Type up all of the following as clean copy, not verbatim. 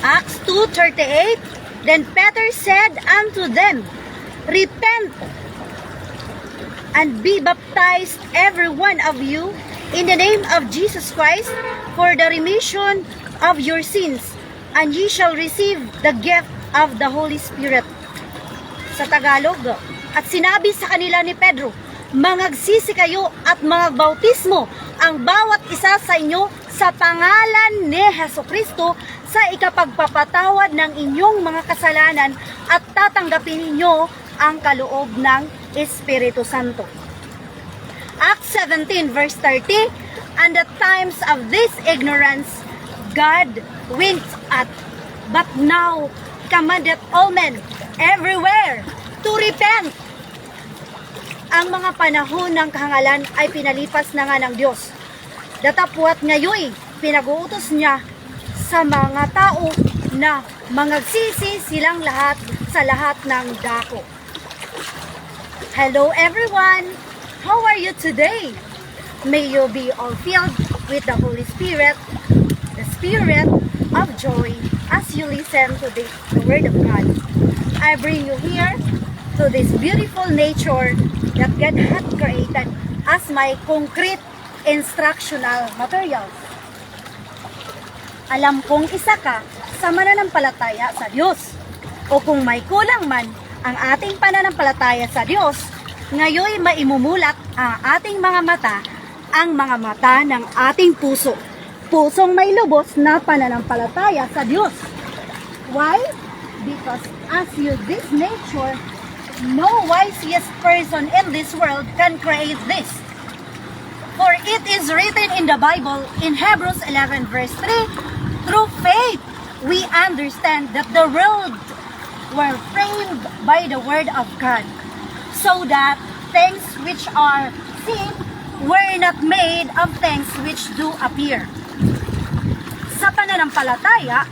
Acts 2:38. Then Peter said unto them, Repent and be baptized every one of you in the name of Jesus Christ for the remission of your sins, and ye shall receive the gift of the Holy Spirit. Sa Tagalog, at sinabi sa kanila ni Pedro, Mangagsisi kayo at mangagbautismo ang bawat isa sa inyo sa pangalan ni Hesukristo sa ikapagpapatawad ng inyong mga kasalanan at tatanggapin ninyo ang kaloob ng Espiritu Santo. Acts 17 verse 30, And the times of this ignorance God winked at, but now commandeth all men everywhere to repent. Ang mga panahon ng kahangalan ay pinalipas na nga ng Diyos. Datapwat ngayon, pinag-uutos niya sa mga tao na mangagsisi silang lahat sa lahat ng dako. Hello everyone! How are you today? May you be all filled with the Holy Spirit, the Spirit of joy as you listen to the Word of God. I bring you here to this beautiful nature that God had created as my concrete instructional materials. Alam kong isa ka sa mananampalataya sa Diyos. O kung may kulang man ang ating pananampalataya sa Diyos, ngayon maimumulat ang ating mga mata, ang mga mata ng ating puso. Pusong may lubos na pananampalataya sa Diyos. Why? Because as you this nature, no wisest person in this world can create this. For it is written in the Bible in Hebrews 11 verse 3, Through faith, we understand that the world were framed by the word of God, so that things which are seen were not made of things which do appear. Sa pananampalataya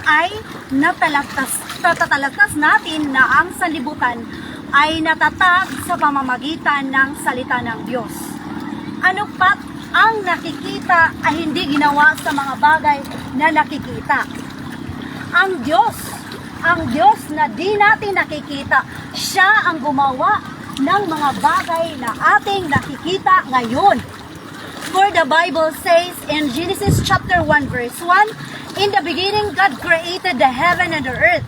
ay natatalagtas natin na ang sanlibutan ay natatag sa pamamagitan ng salita ng Diyos. Ano pat ang nakikita ay hindi ginawa sa mga bagay na nakikita. Ang Diyos na di natin nakikita, siya ang gumawa ng mga bagay na ating nakikita ngayon. For the Bible says in Genesis chapter 1 verse 1, In the beginning God created the heaven and the earth.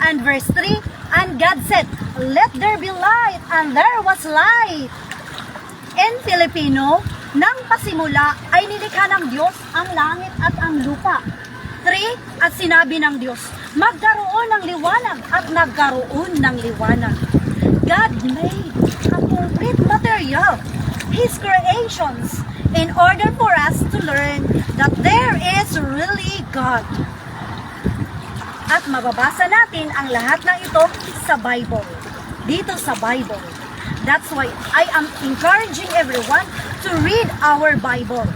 And verse 3, And God said, Let there be light, and there was light. In Filipino, nang pasimula ay nilikha ng Diyos ang langit at ang lupa. 3, At sinabi ng Diyos, magkaroon ng liwanag, at nagkaroon ng liwanag. God made a complete material, His creations, in order for us to learn that there is really God. At mababasa natin ang lahat ng ito sa Bible. Dito sa Bible. That's why I am encouraging everyone to read our Bible.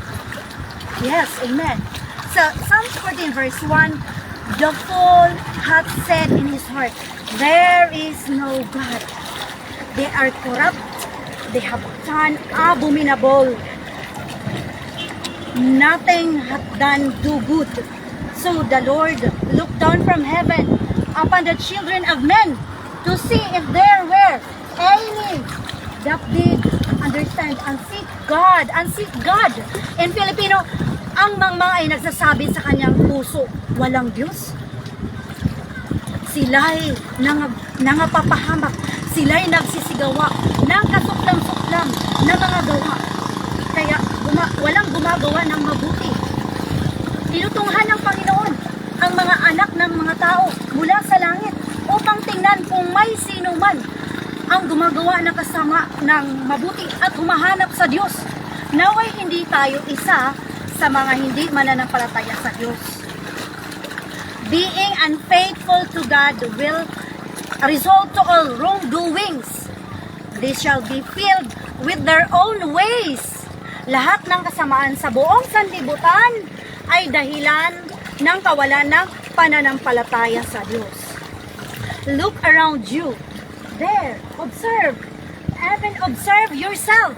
Yes, amen. So, Psalms 14 verse 1, The fool hath said in his heart, There is no God. They are corrupt. They have done abominable. Nothing hath done do good. So the Lord looked down from heaven upon the children of men to see if there were any that did understand and seek God. In Filipino, ang mga ay nagsasabi sa kanyang puso, walang Diyos. Sila'y nangapapahamak, sila'y nagsisigawa ng kasuklam-suklam na mga gawa. Kaya walang gumagawa ng mabuti. Tinutunghan ng Panginoon ang mga anak ng mga tao mula sa langit upang tingnan kung may sino man ang gumagawa ng kasama ng mabuti at humahanap sa Diyos. Naway hindi tayo isa sa mga hindi mananampalataya sa Diyos. Being unfaithful to God will result to all wrongdoings. They shall be filled with their own ways. Lahat ng kasamaan sa buong sanlibutan ay dahilan ng kawalan ng pananampalataya sa Diyos. Look around you. There, observe. Even observe yourself.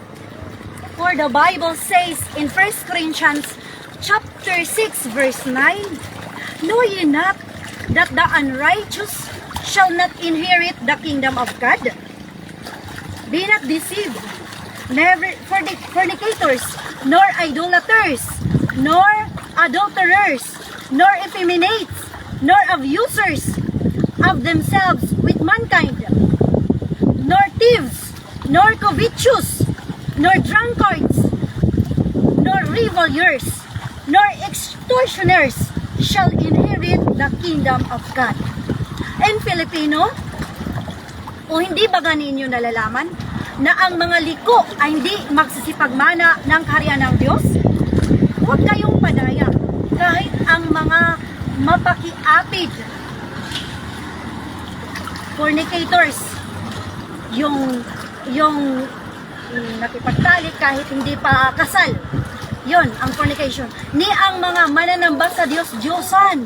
For the Bible says in 1 Corinthians chapter 6 verse 9, Know ye not that the unrighteous shall not inherit the kingdom of God? Be not deceived, never fornicators, nor idolaters, nor adulterers, nor effeminates, nor abusers of themselves with mankind, nor thieves, nor covetous, nor drunkards, nor revelers, nor extortioners shall inherit the kingdom of God. In Filipino, o hindi ba ganin nyo nalalaman na ang mga liko ay hindi magsisipagmana ng kaharian ng Diyos? Huwag kayong padaya kahit ang mga mapakiapid, fornicators, yung nakipagtalik kahit hindi pa kasal, yon ang fornication. Ni ang mga mananamba sa Diyos-Diyosan,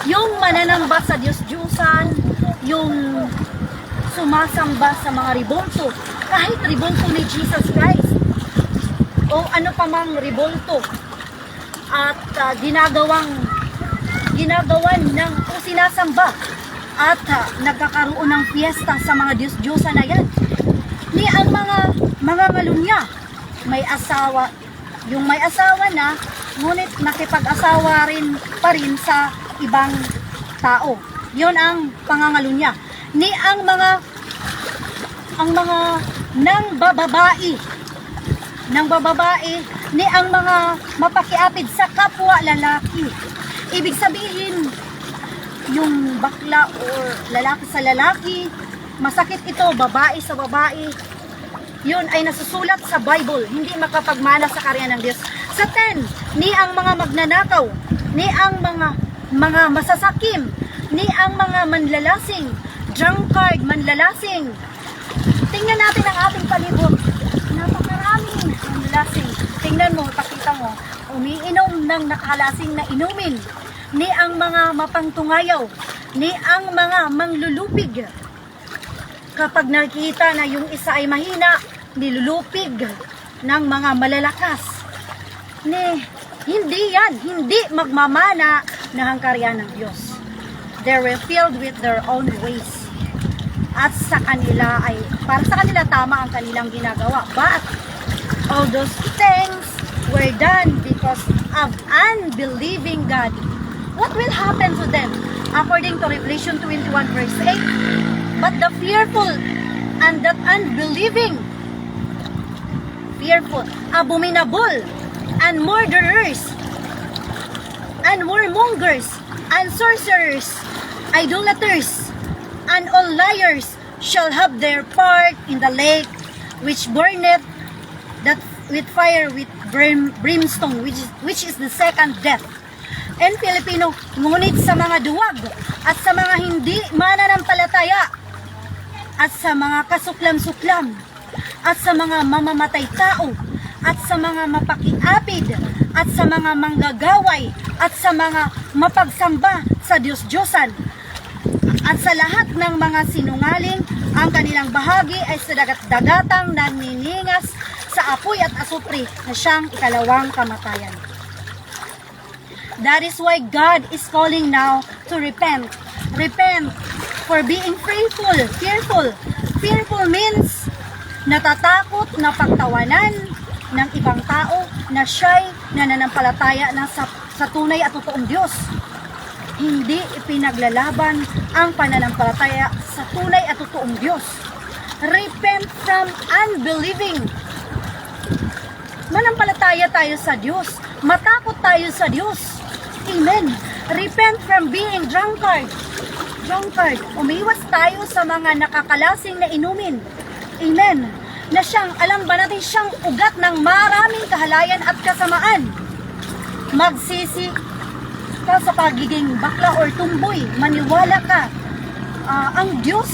yung mananamba sa Diyos-Diyosan, yung sumasamba sa mga ribulto, kahit ribulto ni Jesus Christ o ano pa mang ribulto, at ginagawan ng o sinasamba at nagkakaroon ng fiesta sa mga Diyos-Diyosan na yan. Ni ang mga ngalunya, may asawa, yung may asawa na, ngunit nakipag-asawa rin pa rin sa ibang tao. Yun ang pangangalunya. Ni ang mga nang bababae, ni ang mga mapakiapid sa kapwa lalaki. Ibig sabihin, yung bakla or lalaki sa lalaki, masakit ito, babae sa babae, yun ay nasusulat sa Bible, hindi makapagmana sa kaharian ng Diyos. Sa 10, ni ang mga magnanakaw, ni ang mga masasakim, ni ang mga manlalasing, drunkard, manlalasing. Tingnan natin ang ating palibot. Napakaraming manlalasing. Tingnan mo, pakita mo, umiinom ng nakalasing na inumin. Ni ang mga mapangtungayaw, ni ang mga manglulupig. Kapag nakita na yung isa ay mahina, nilulupig ng mga malalakas. Hindi magmamana na hangkaryan ng Diyos. They were filled with their own ways. At para sa kanila tama ang kanilang ginagawa. But all those things were done because of unbelieving God. What will happen to them? According to Revelation 21 verse 8, but the fearful and the unbelieving, fearful, abominable, and murderers, and warmongers, and sorcerers, idolaters, and all liars shall have their part in the lake which burneth that with fire with brimstone, which is the second death. In Filipino, ngunit sa mga duwag at sa mga hindi mananampalataya at sa mga kasuklam-suklam at sa mga mamamatay tao at sa mga mapakiapid at sa mga manggagaway at sa mga mapagsamba sa Diyos-Diyosan at sa lahat ng mga sinungaling, ang kanilang bahagi ay sa dagat-dagatang naniningas sa apoy at asupri na siyang ikalawang kamatayan. That is why God is calling now to repent. Repent for being fearful. Fearful means natatakot na pagtawanan ng ibang tao na siya'y nananampalataya na sa tunay at totoong Diyos. Hindi ipinaglalaban ang pananampalataya sa tunay at totoong Diyos. Repent from unbelieving. Manampalataya tayo sa Diyos. Matakot tayo sa Diyos. Amen. Repent from being drunkard. Umiwas tayo sa mga nakakalasing na inumin. Amen. Na siyang, alam ba natin, siyang ugat ng maraming kahalayan at kasamaan. Magsisi ka sa pagiging bakla or tumboy. Maniwala ka. Ang Diyos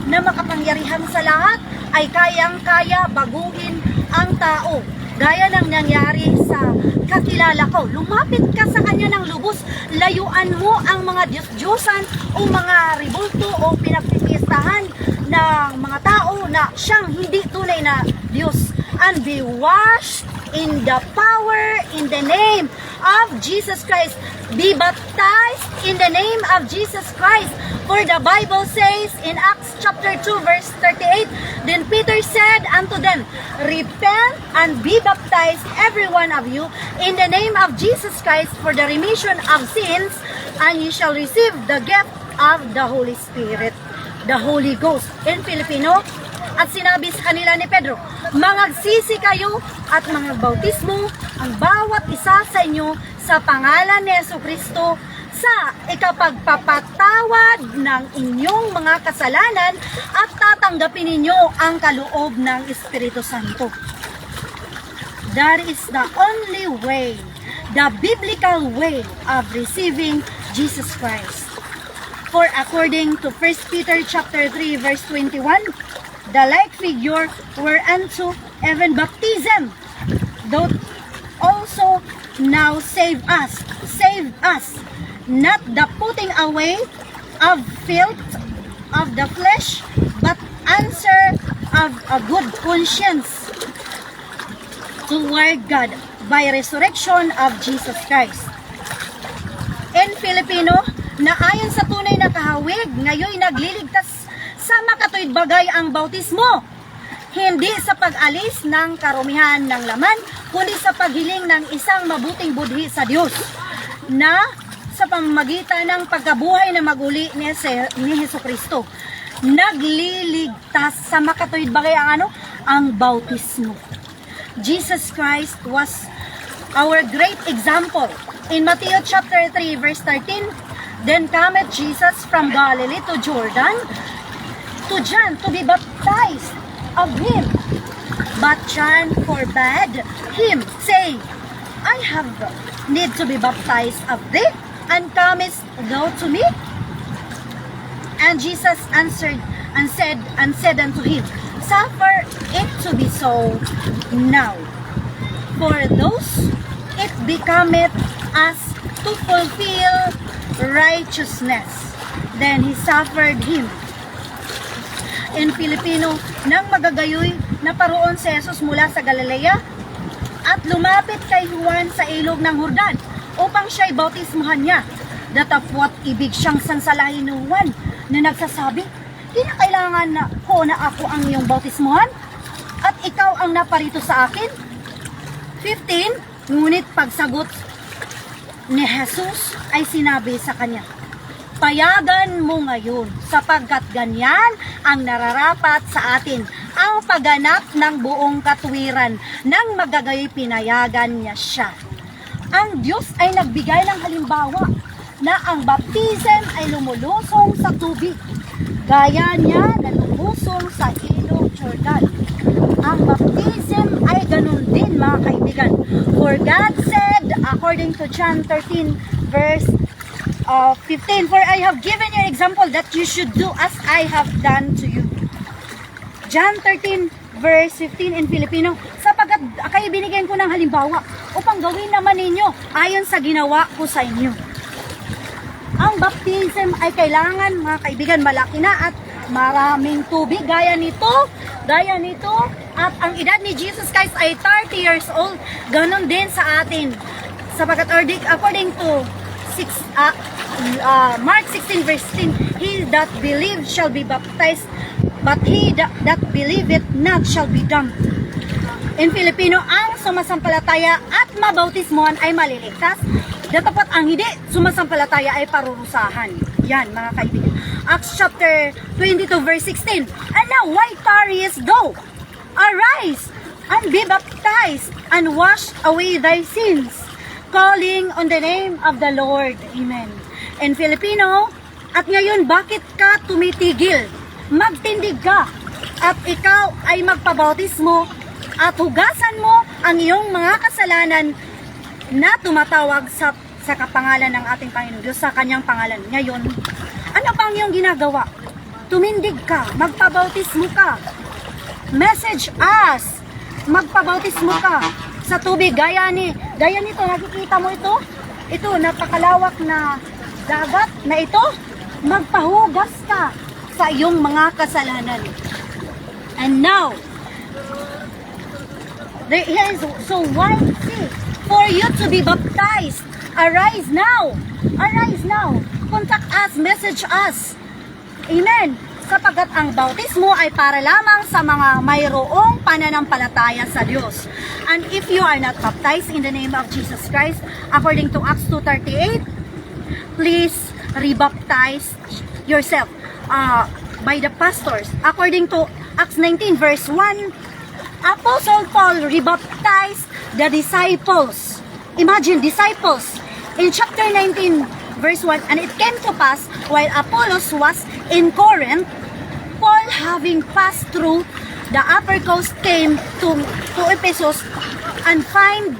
na makapangyarihan sa lahat ay kayang-kaya baguhin ang tao. Gaya ng nangyari sa kakilala ko. Lumapit ka sa kanya ng lubos. Layuan mo ang mga Diyos-Diyosan o mga ribulto o pinagpipistahan ng mga tao na siyang hindi tunay na Diyos. And be washed in the power, in the name of Jesus Christ. Be baptized in the name of Jesus Christ. For the Bible says in Acts chapter 2 verse 38, Then Peter said unto them, Repent and be baptized every one of you in the name of Jesus Christ for the remission of sins, and ye shall receive the gift of the Holy Spirit, the Holy Ghost. In Filipino, at sinabi sa kanila ni Pedro, Mangagsisi kayo at mangagbautismo ang bawat isa sa inyo sa pangalan ni Jesucristo sa ikapagpapatawad ng inyong mga kasalanan at tatanggapin ninyo ang kaloob ng Espiritu Santo. That is the only way, the biblical way of receiving Jesus Christ. For according to 1 Peter chapter 3 verse 21, the like figure whereunto even baptism doth also now save us, not the putting away of filth of the flesh, but answer of a good conscience toward God by resurrection of Jesus Christ. In Filipino, na ayon sa tunay na kahawig, ngayon nagliligtas sa makatuwid bagay ang bautismo, hindi sa pag-alis ng karumihan ng laman, kundi sa paghiling ng isang mabuting budhi sa Diyos, na sa pamamagitan ng pagkabuhay na maguli ni Jesucristo, nagliligtas sa makatuwid bagay ang bautismo. Jesus Christ was our great example. In Matthew chapter 3 verse 13, Then cometh Jesus from Galilee to Jordan, to John to be baptized of him. But John forbade him, saying, I have need to be baptized of thee, and comest thou to me? And Jesus answered and said unto him, Suffer it to be so now, for those it becometh us to fulfill righteousness. Then he suffered him. In Filipino, nang magagayoy na paroon si Jesus mula sa Galilea at lumapit kay Juan sa ilog ng Jordan upang siya'y bautismuhan niya. Datapwat ibig siyang sansalahin ng Juan na nagsasabi, kinakailangan na ako ang iyong bautismuhan at ikaw ang naparito sa akin. 15, ngunit pagsagot ni Jesus ay sinabi sa kanya, Payagan mo ngayon sapagkat ganyan ang nararapat sa atin, ang pagganap ng buong katuwiran ng magagay pinayagan niya siya. Ang Diyos ay nagbigay ng halimbawa na ang baptism ay lumulusong sa tubig, gaya niya na lumusong sa ilog Jordan. Ang baptism ay ganun din, mga kaibigan. For God said, according to John 13 verse 15, For I have given you an example that you should do as I have done to you. John 13 verse 15 in Filipino, sapagkat kayo binigyan ko ng halimbawa upang gawin naman ninyo ayon sa ginawa ko sa inyo. Ang baptism ay kailangan, mga kaibigan, malaki na at maraming tubig, gaya nito, at ang edad ni Jesus Christ ay 30 years old. Ganon din sa atin, sapagkat according to Mark 16 verse 10, He that believes shall be baptized, but he that believeth not shall be damned. In Filipino, ang sumasampalataya at mabautismohan ay maliligtas. Datapat ang hindi sumasampalataya ay parurusahan. Yan, mga kaibigan. Acts chapter 22 verse 16. And now, why tarriest thou? Arise, and be baptized, and wash away thy sins, calling on the name of the Lord. Amen. In Filipino, at ngayon, bakit ka tumitigil? Magtindig ka, at ikaw ay magpabautismo, at hugasan mo ang iyong mga kasalanan na tumatawag sa kapangalan ng ating Panginoon Diyos, sa kanyang pangalan. Ngayon, ano pang iyong ginagawa? Tumindig ka, magpabautismo ka. Message us, magpabautismo ka sa tubig. Gaya nito, nakikita mo ito? Ito, napakalawak na dagat na ito. Magpahugas ka sa iyong mga kasalanan. And now, Here is, so why see? For you to be baptized. Arise now. Arise now. Contact us, message us. Amen. Sapagkat ang bautismo ay para lamang sa mga mayroong pananampalataya sa Diyos. And if you are not baptized in the name of Jesus Christ, according to Acts 2:38, please rebaptize yourself by the pastors. According to Acts 19 verse 1, Apostle Paul rebaptized the disciples. Imagine, disciples. In chapter 19 verse 1, and it came to pass while Apollos was in Corinth, Paul, having passed through the upper coast, came to Ephesus and find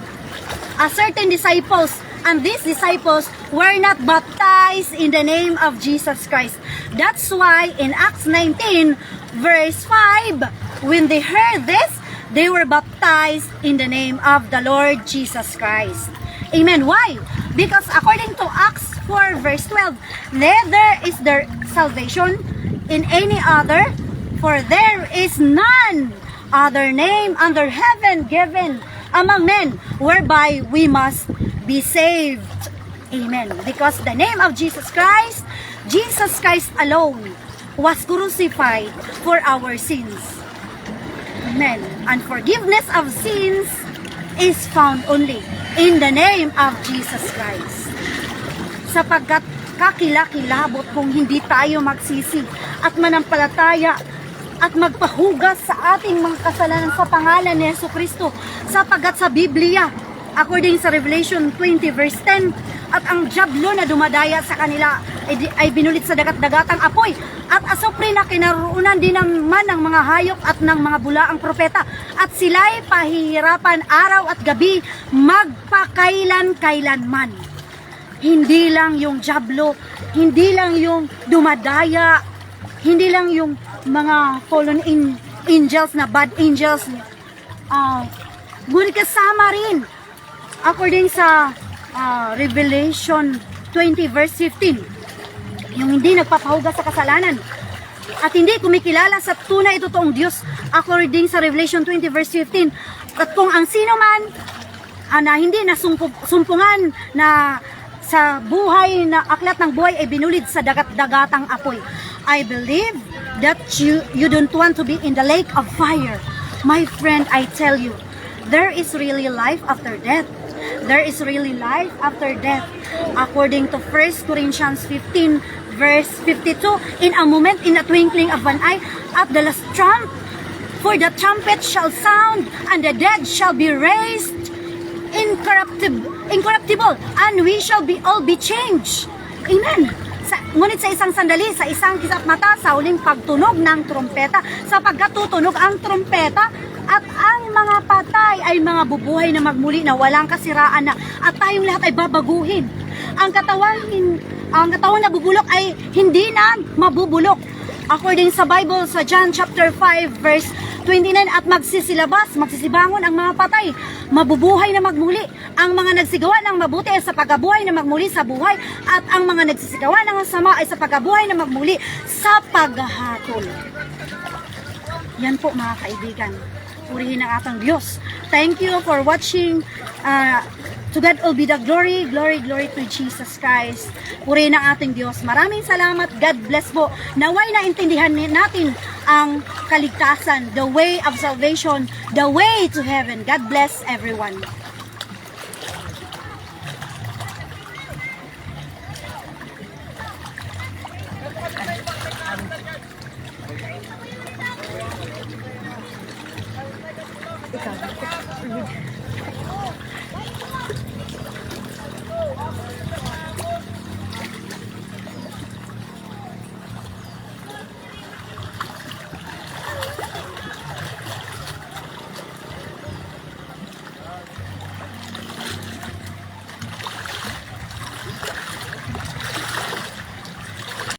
a certain disciples, and these disciples were not baptized in the name of Jesus Christ. That's why in Acts 19 verse 5, when they heard this, they were baptized in the name of the Lord Jesus Christ. Amen. Why? Because according to Acts 4 verse 12, neither is there salvation in any other, for there is none other name under heaven given among men whereby we must be saved. Amen. Because the name of Jesus Christ alone was crucified for our sins. Amen. And forgiveness of sins is found only in the name of Jesus Christ. Sapagkat kakilakilabot kung hindi tayo magsisi at manampalataya at magpahugas sa ating mga kasalanan sa pangalan ni Jesucristo, sapagkat sa Biblia, according sa Revelation 20 verse 10, at ang dyablo na dumadaya sa kanila ay binulit sa dagat-dagatang apoy, at asupre na kinaroonan din naman ng mga hayop at ng mga bulaang propeta, at sila'y pahihirapan araw at gabi magpakailan-kailanman. Hindi lang yung dyablo, hindi lang yung dumadaya, hindi lang yung mga fallen angels na bad angels, ngunit kasama rin according sa Revelation 20 verse 15, yung hindi nagpapahugas sa kasalanan at hindi kumikilala sa tunay totoong Diyos, according sa Revelation 20 verse 15. At kung ang sino man na hindi nasumpungan na sa buhay na aklat ng buhay ay binulid sa dagat-dagatang apoy. I believe that you don't want to be in the lake of fire. My friend, I tell you, there is really life after death. There is really life after death. According to 1 Corinthians 15 verse 52, in a moment, in a twinkling of an eye, at the last trump, for the trumpet shall sound, and the dead shall be raised incorruptible, and we shall all be changed. Amen. Ngunit sa isang sandali, sa isang kisap mata, sa huling pagtunog ng trompeta, sapagkat tutunog ang trompeta, at ang mga patay ay mga bubuhay na magmuli na walang kasiraan na, at tayong lahat ay babaguhin. Ang katawan na bubulok ay hindi na mabubulok. According sa Bible, sa John chapter 5 verse 29, at magsisibangon ang mga patay, mabubuhay na magmuli. Ang mga nagsigawa ng mabuti ay sa pagkabuhay na magmuli sa buhay, at ang mga nagsisigawa ng masama ay sa pagkabuhay na magmuli sa paghahatol. Yan po mga kaibigan. Purihin ang ating Diyos. Thank you for watching. To God all be the glory, glory, glory to Jesus Christ. Purihin ang ating Diyos. Maraming salamat. God bless po. Naway na intindihan natin ang kaligtasan, the way of salvation, the way to heaven. God bless everyone. Ikaw.